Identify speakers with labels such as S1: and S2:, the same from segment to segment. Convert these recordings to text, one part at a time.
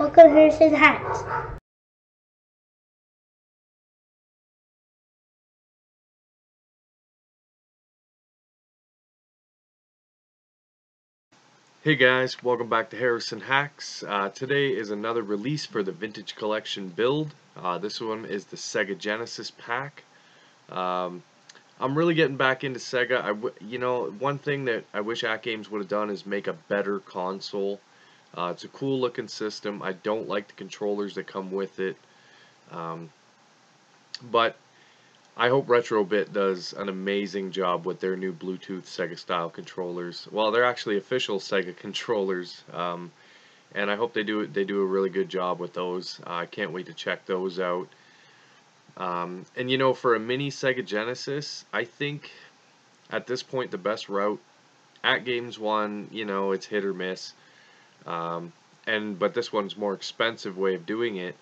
S1: welcome to Harrison Hacks.
S2: Hey guys, welcome back to Harrison Hacks. Today is another release for the Vintage Collection build. This one is the Sega Genesis pack. I'm really getting back into Sega. One thing that I wish AtGames would have done is make a better console. It's a cool looking system. I don't like the controllers that come with it. But I hope Retrobit does an amazing job with their new Bluetooth Sega style controllers. Well, they're actually official Sega controllers, and I hope they do a really good job with those. I can't wait to check those out. And for a mini Sega Genesis, I think at this point the best route, AtGames one, it's hit or miss. But this one's more expensive way of doing it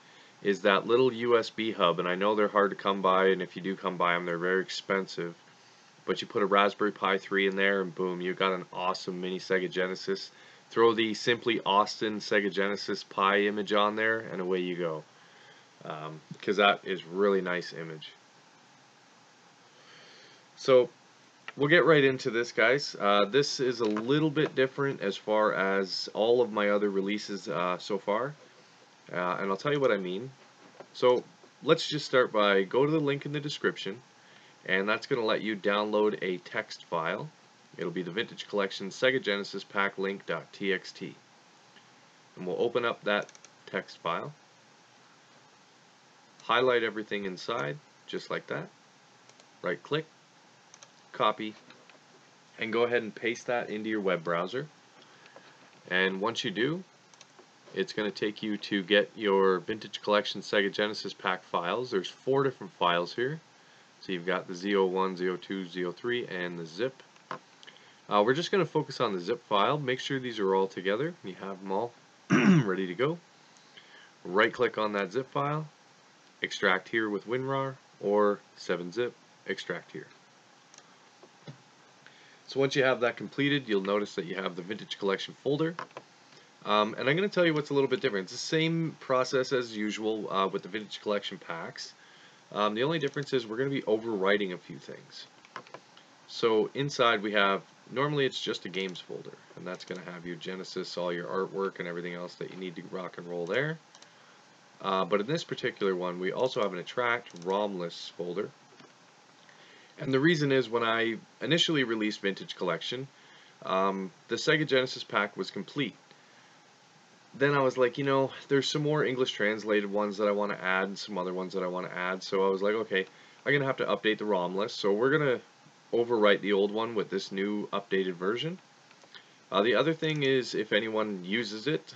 S2: is that little USB hub, and I know they're hard to come by, and if you do come by them, they're very expensive. But you put a Raspberry Pi 3 in there, and boom, you got an awesome mini Sega Genesis. Throw the Simply Austin Sega Genesis Pi image on there, and away you go. Because that is really nice image. So we'll get right into this, guys. This is a little bit different as far as all of my other releases so far. And I'll tell you what I mean. So let's just start by go to the link in the description, and that's going to let you download a text file. It'll be the Vintage Collection Sega Genesis Pack Link.txt. And we'll open up that text file, highlight everything inside, just like that, right click, copy, and go ahead and paste that into your web browser. And once you do, it's going to take you to get your Vintage Collection Sega Genesis pack files. There's 4 different files here. So you've got the Z01, Z02, Z03, and the zip. We're just going to focus on the zip file. Make sure these are all together. You have them all ready to go. Right click on that zip file, extract here with WinRAR, or 7-zip, extract here. So once you have that completed, you'll notice that you have the Vintage Collection folder. And I'm going to tell you what's a little bit different. It's the same process as usual with the Vintage Collection packs. The only difference is we're going to be overwriting a few things. So inside we have, normally it's just a games folder, and that's going to have your Genesis, all your artwork, and everything else that you need to rock and roll there. But in this particular one, we also have an attract ROM lists folder. And the reason is when I initially released Vintage Collection, the Sega Genesis pack was complete. Then I was like, there's some more English translated ones that I want to add and some other ones that I want to add. So I was like, okay, I'm going to have to update the ROM list. So we're going to overwrite the old one with this new updated version. The other thing is, if anyone uses it,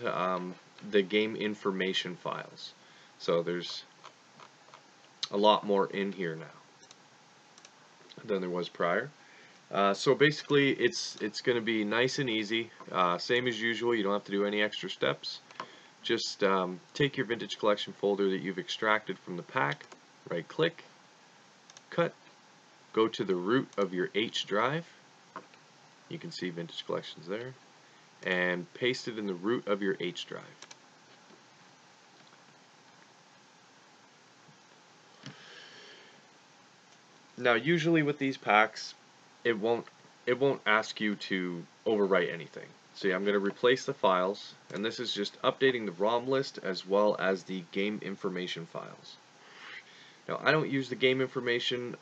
S2: the game information files. So there's a lot more in here now than there was prior. So basically it's going to be nice and easy, same as usual. You don't have to do any extra steps. Just take your Vintage Collection folder that you've extracted from the pack, right click, cut, go to the root of your H drive, you can see Vintage Collections there, and paste it in the root of your H drive. Now usually with these packs, it won't ask you to overwrite anything. So yeah, I'm going to replace the files, and this is just updating the ROM list as well as the game information files. Now I don't use the game information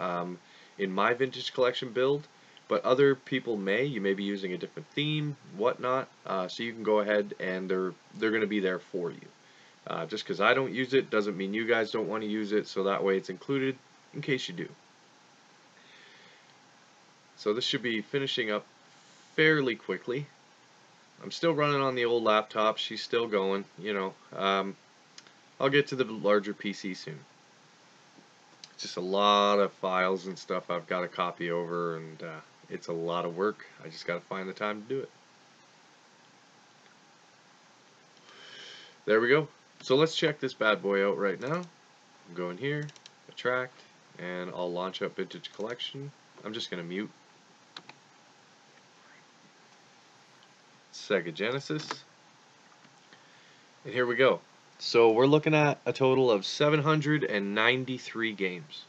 S2: in my Vintage Collection build, but other people may. You may be using a different theme, whatnot, so you can go ahead and they're going to be there for you. Just because I don't use it doesn't mean you guys don't want to use it, so that way it's included in case you do. So this should be finishing up fairly quickly. I'm still running on the old laptop. She's still going, I'll get to the larger PC soon. It's just a lot of files and stuff I've got to copy over, and it's a lot of work. I just got to find the time to do it. There we go. So let's check this bad boy out right now. I'm going here, attract, and I'll launch up Vintage Collection. I'm just going to mute Sega Genesis, and here we go. So we're looking at a total of 793 games.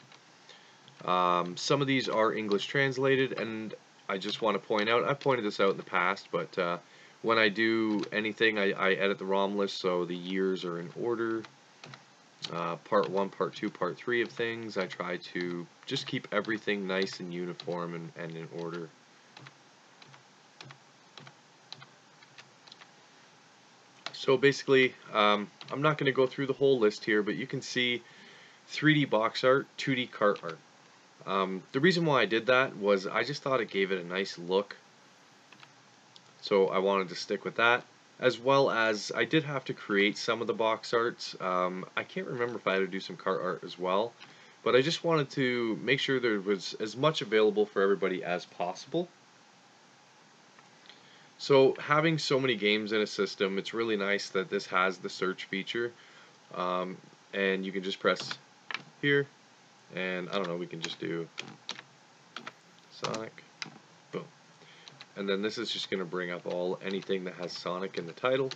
S2: Some of these are English translated, and I just want to point out, I've pointed this out in the past, but when I do anything, I edit the ROM list so the years are in order. Part 1, Part 2, Part 3 of things. I try to just keep everything nice and uniform and in order. So basically, I'm not going to go through the whole list here, but you can see 3D box art, 2D cart art. The reason why I did that was I just thought it gave it a nice look, so I wanted to stick with that. As well as I did have to create some of the box arts. I can't remember if I had to do some cart art as well, but I just wanted to make sure there was as much available for everybody as possible. So having so many games in a system, it's really nice that this has the search feature, and you can just press here, and I don't know, we can just do Sonic, boom, and then this is just going to bring up anything that has Sonic in the title,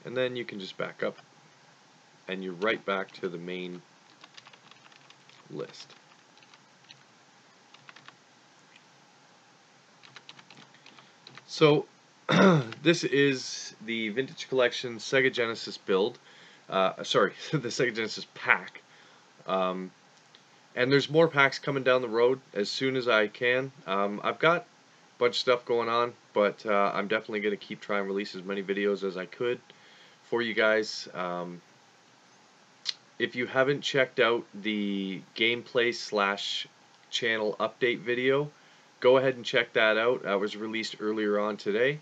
S2: and then you can just back up, and you're right back to the main list. So this is the Vintage Collection Sega Genesis build. Sorry, the Sega Genesis pack. And there's more packs coming down the road as soon as I can. I've got a bunch of stuff going on, but I'm definitely going to keep trying to release as many videos as I could for you guys. If you haven't checked out the gameplay / channel update video, go ahead and check that out. That was released earlier on today.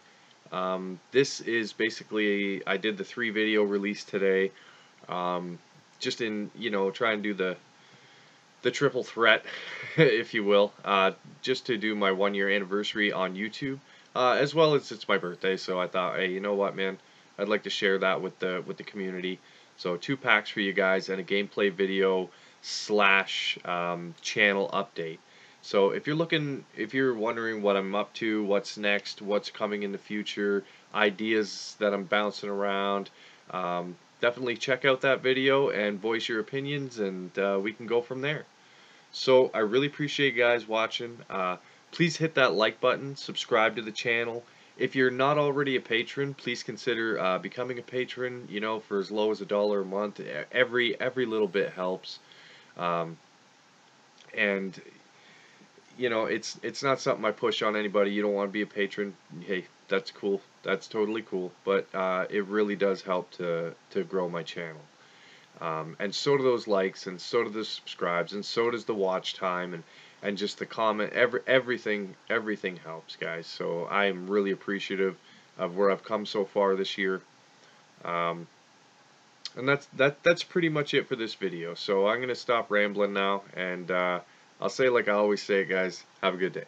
S2: This is basically, I did the 3 video release today, just in, trying to do the triple threat, if you will, just to do my 1-year anniversary on YouTube, as well as it's my birthday, so I thought, hey, you know what, man, I'd like to share that with the community. So 2 packs for you guys and a gameplay video / channel update. So if you're wondering what I'm up to, what's next, what's coming in the future, ideas that I'm bouncing around, definitely check out that video and voice your opinions, and we can go from there. So I really appreciate you guys watching. Please hit that like button, subscribe to the channel. If you're not already a patron, please consider becoming a patron. For as low as $1 a month, every little bit helps. And it's not something I push on anybody. You don't want to be a patron, hey, that's cool. That's totally cool. But it really does help to grow my channel. And so do those likes, and so do the subscribes, and so does the watch time, and just the comment. Everything helps, guys. So I am really appreciative of where I've come so far this year. And that's pretty much it for this video. So I'm gonna stop rambling now, and I'll say like I always say, guys, have a good day.